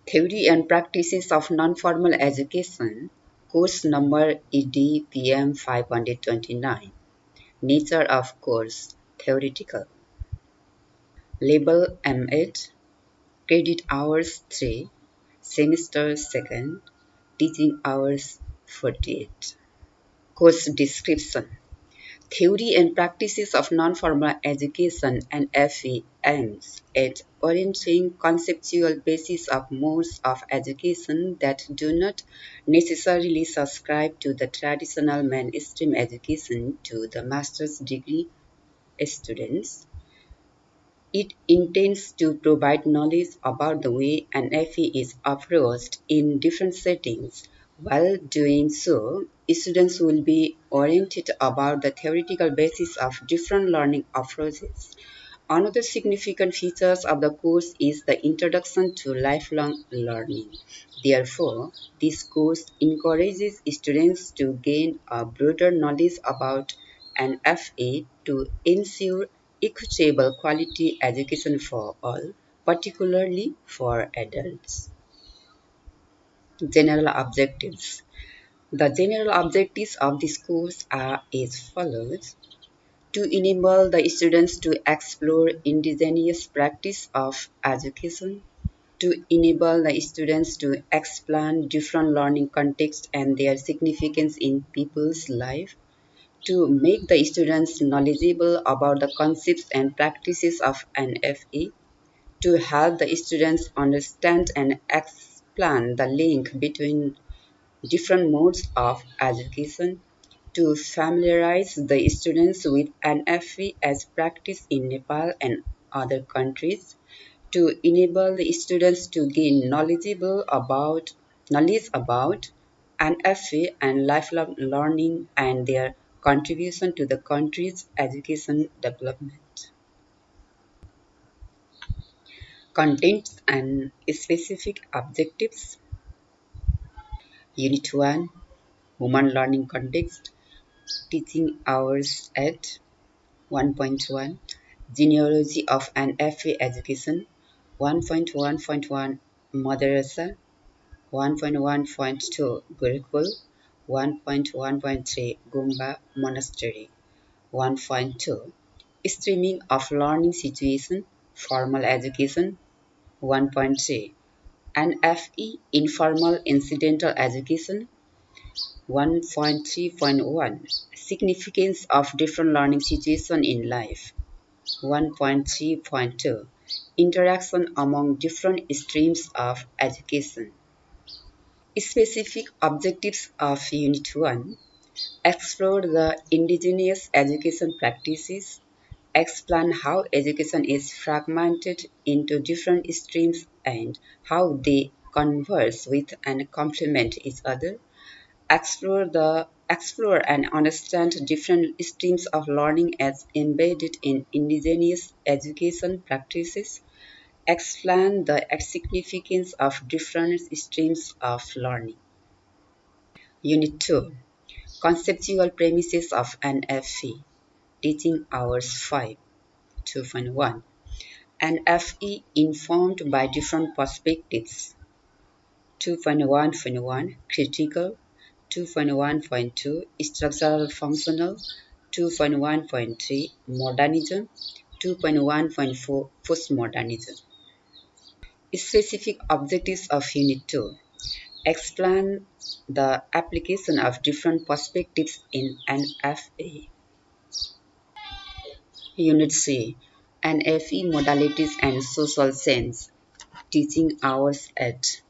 Theory and Practices of Non-Formal Education, course number EDPM 529. Nature of course, theoretical. Label M8, credit hours 3, semester 2nd, teaching hours 48. Course description. Theory and Practices of Non-Formal Education (NFE) aims at orienting conceptual basis of modes of education that do not necessarily subscribe to the traditional mainstream education to the master's degree students. It intends to provide knowledge about the way NFE is approached in different settings. While doing so, students will be oriented about the theoretical basis of different learning approaches. Another significant feature of the course is the introduction to lifelong learning. Therefore, this course encourages students to gain a broader knowledge about NFA to ensure equitable quality education for all, particularly for adults. General objectives. The general objectives of this course are as follows: to enable the students to explore indigenous practice of education, to enable the students to explain different learning contexts and their significance in people's life, to make the students knowledgeable about the concepts and practices of NFE, to help the students understand and explain the link between different modes of education, to familiarize the students with NFE as practiced in Nepal and other countries, to enable the students to gain knowledge about NFE and lifelong learning and their contribution to the country's education development. Contents and specific objectives. Unit 1, Human Learning Context, Teaching Hours at 1.1, Genealogy of NFE Education, 1.1.1, Madrasa, 1.1.2, Gurukul, 1.1.3, Gumba Monastery, 1.2, Streaming of Learning Situation, Formal Education, 1.3, NFE Informal Incidental Education, 1.3.1, Significance of Different Learning Situations in Life, 1.3.2, Interaction among Different Streams of Education. Specific objectives of Unit 1: explore the indigenous education practices, explain how education is fragmented into different streams and how they converse with and complement each other, explore and understand different streams of learning as embedded in indigenous education practices, explain the significance of different streams of learning. Unit 2, Conceptual Premises of NFE, Teaching Hours 5, 2.1, NFE Informed by Different Perspectives, 2.1.1, Critical, 2.1.2, Structural Functional, 2.1.3, Modernism, 2.1.4, Postmodernism. Specific objectives of Unit 2: explain the application of different perspectives in NFA. Unit 3, NFE Modalities and Social Science, Teaching Hours at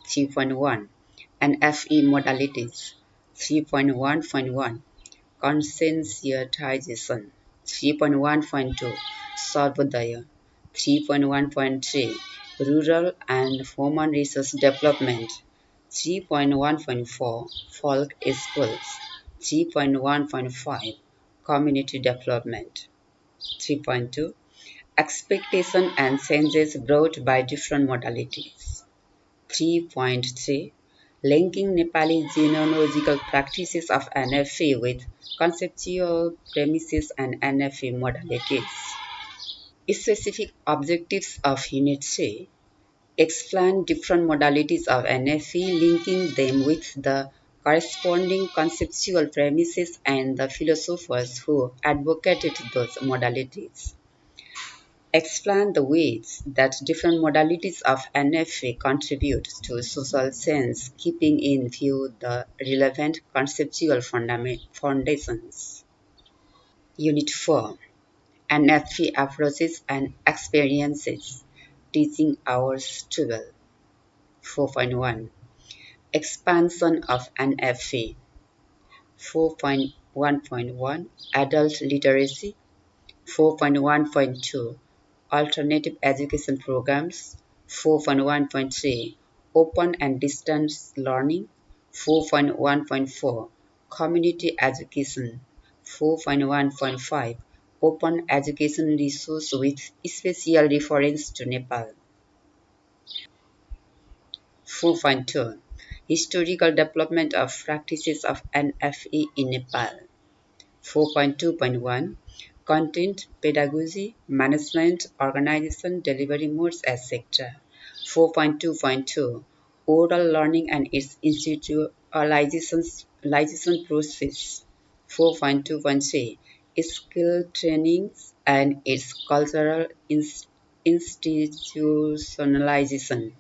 3.1, NFE Modalities, 3.1.1, Conscientization, 3.1.2, Sarvodaya, 3.1.3, Rural and Human Resource Development, 3.1.4, Folk Schools, 3.1.5, Community Development, 3.2, Expectation and Changes Brought by Different Modalities, 3.3, Linking Nepali genealogical practices of NFA with conceptual premises and NFA modalities. Specific objectives of Unit 3: Explain different modalities of NFE, linking them with the corresponding conceptual premises and the philosophers who advocated those modalities. Explain the ways that different modalities of NFA contribute to social sense, keeping in view the relevant conceptual foundations. Unit 4, NFA Approaches and Experiences, Teaching Hours 12. 4.1, Expansion of NFA. 4.1.1, Adult Literacy. 4.1.2, Alternative Education Programs. 4.1.3, Open and Distance Learning. 4.1.4, Community Education. 4.1.5, Open Education Resource with special reference to Nepal. 4.2, Historical Development of Practices of NFE in Nepal. 4.2.1, Content, Pedagogy, Management, Organization, Delivery Modes, etc. 4.2.2, Oral Learning and its institutionalization process. 4.2.3, Skill Trainings and its cultural institutionalization.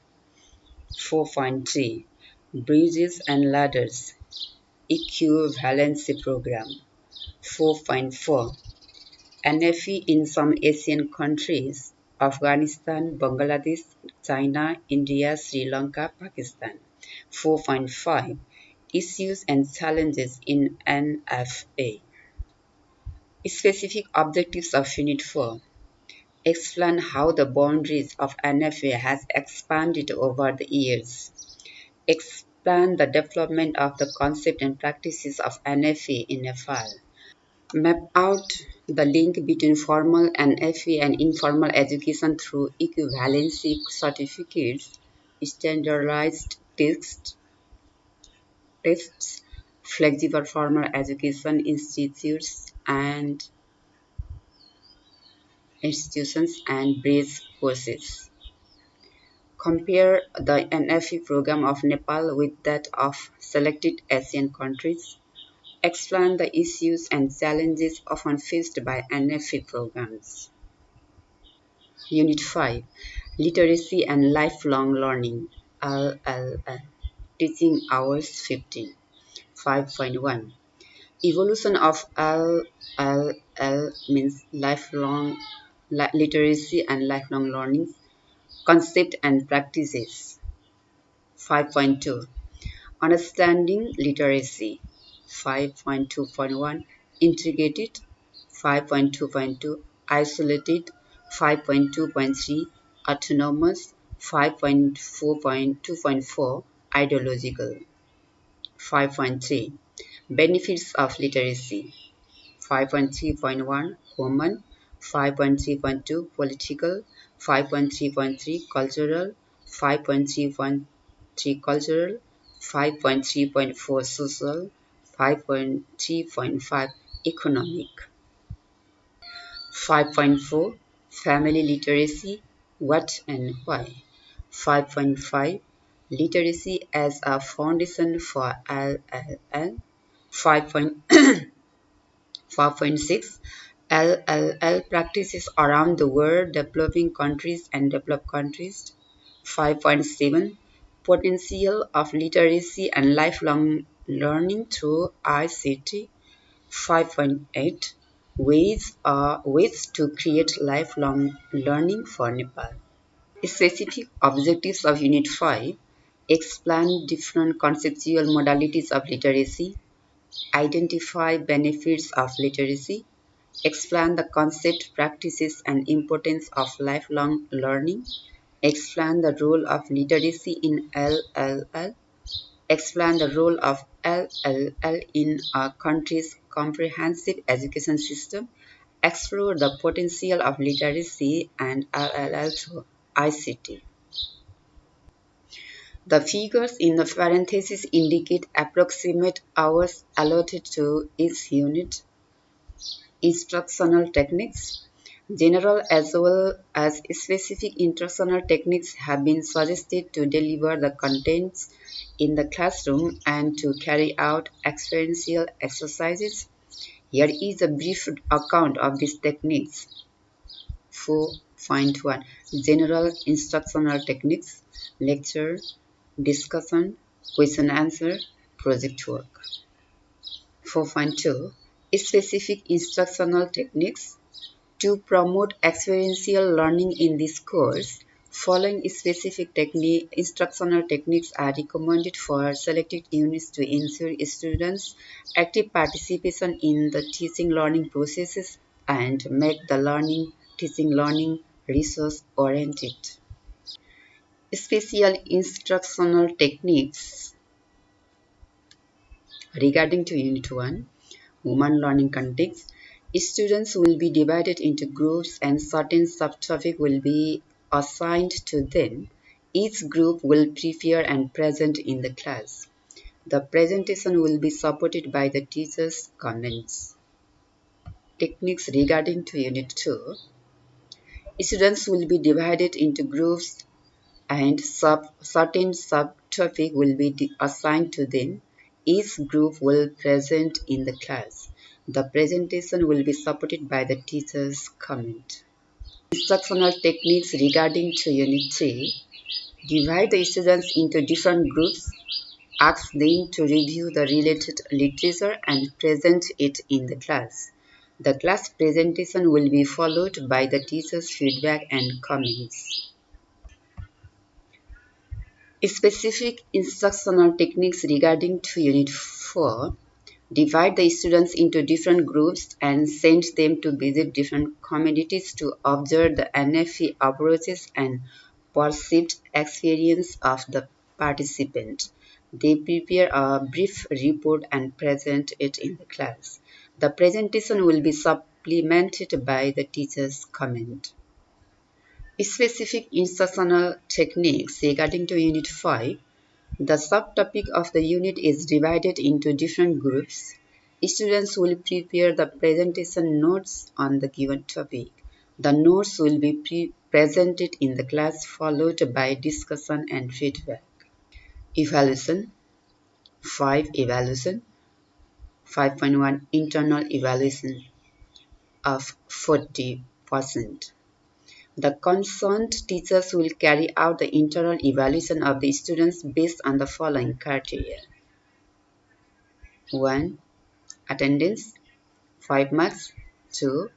4.3, Bridges and Ladders, Equivalency Program. 4.4, NFE in some Asian countries: Afghanistan, Bangladesh, China, India, Sri Lanka, Pakistan. 4.5, Issues and Challenges in NFA. Specific objectives of Unit 4. Explain how the boundaries of NFA has expanded over the years. Explain the development of the concept and practices of NFA in Nepal. Map out the link between formal NFA and informal education through equivalency certificates, standardized tests, flexible formal education institutions, and bridge courses. Compare the NFE program of Nepal with that of selected Asian countries. Explain the issues and challenges often faced by NFE programs. Unit 5, Literacy and Lifelong Learning, LLL, Teaching Hours 15. 5.1, Evolution of LLL means lifelong literacy and lifelong learning, concept and practices. 5.2, Understanding Literacy. 5.2.1, Integrated. 5.2.2, Isolated. 5.2.3, Autonomous. 5.4.2.4, Ideological. 5.3, Benefits of Literacy. 5.3.1, Human. 5.3.2, Political. 5.3.3, Cultural. 5.3.3, Cultural. 5.3.4, Social. 5.3.5, Economic. 5.4, Family Literacy, What and Why. 5.5, Literacy as a Foundation for LLL. 5.6, LLL practices around the world, developing countries and developed countries. 5.7, Potential of Literacy and Lifelong Learning through ICT. 5.8, Ways to create lifelong learning for Nepal. Specific objectives of Unit 5: explain different conceptual modalities of literacy, identify benefits of literacy, explain the concept, practices, and importance of lifelong learning, explain the role of literacy in LLL, explain the role of LLL in a country's comprehensive education system, explore the potential of literacy and LLL through ICT. The figures in the parentheses indicate approximate hours allotted to each unit. Instructional techniques. General as well as specific instructional techniques have been suggested to deliver the contents in the classroom and to carry out experiential exercises. Here is a brief account of these techniques. 4.1 General instructional techniques, lecture, discussion, question answer, project work. 4.2 Specific instructional techniques. To promote experiential learning in this course, following specific instructional techniques are recommended for selected units to ensure students' active participation in the teaching learning processes and make the teaching learning resource oriented. Special instructional techniques regarding to Unit 1 Human learning context, students will be divided into groups and certain subtopics will be assigned to them. Each group will prepare and present in the class. The presentation will be supported by the teacher's comments. Techniques regarding to Unit 2. Students will be divided into groups and certain subtopic will be assigned to them. Each group will present in the class. The presentation will be supported by the teacher's comment. Instructional techniques regarding to Unit 3. Divide the students into different groups. Ask them to review the related literature and present it in the class. The class presentation will be followed by the teacher's feedback and comments. Specific instructional techniques regarding to Unit 4 divide the students into different groups and send them to visit different communities to observe the NFE approaches and perceived experience of the participant. They prepare a brief report and present it in the class. The presentation will be supplemented by the teacher's comment. Specific instructional techniques regarding to Unit 5. The subtopic of the unit is divided into different groups. Students will prepare the presentation notes on the given topic. The notes will be presented in the class followed by discussion and feedback. Evaluation 5. Evaluation 5.1 Internal evaluation of 40%. The concerned teachers will carry out the internal evaluation of the students based on the following criteria. 1. Attendance 5 marks. 2.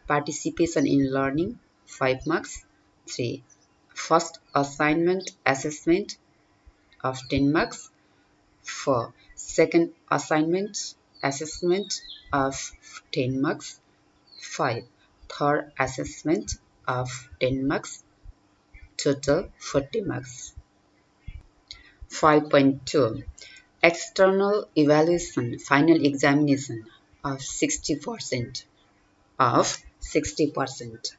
Participation in learning 5 marks. 3. First assignment assessment of 10 marks. 4. Second assignment assessment of 10 marks. 5. Third assessment of 10 marks. Total 40 marks. 5.2 External evaluation final examination of 60%. Of 60%.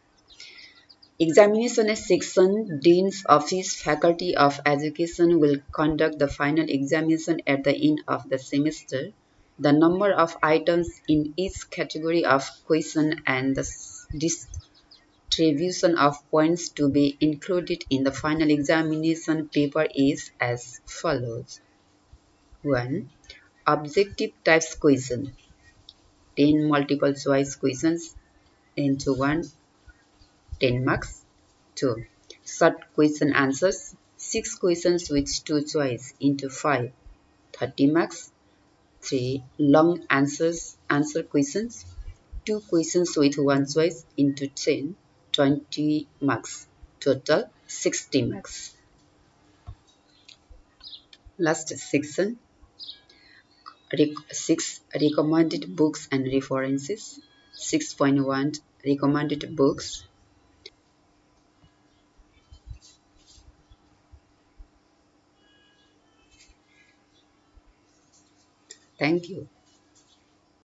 Examination section Dean's Office Faculty of Education will conduct the final examination at the end of the semester. The number of items in each category of question and the distribution of points to be included in the final examination paper is as follows. 1. Objective types question 10 multiple choice questions into 1 10 marks. 2. Short question answers 6 questions with 2 choice into 5 30 marks. 3. Long answer questions 2 questions with 1 choice into 10 20 marks. Total 60 marks. Last section 6. Recommended books and references 6.1 Recommended books. Thank you.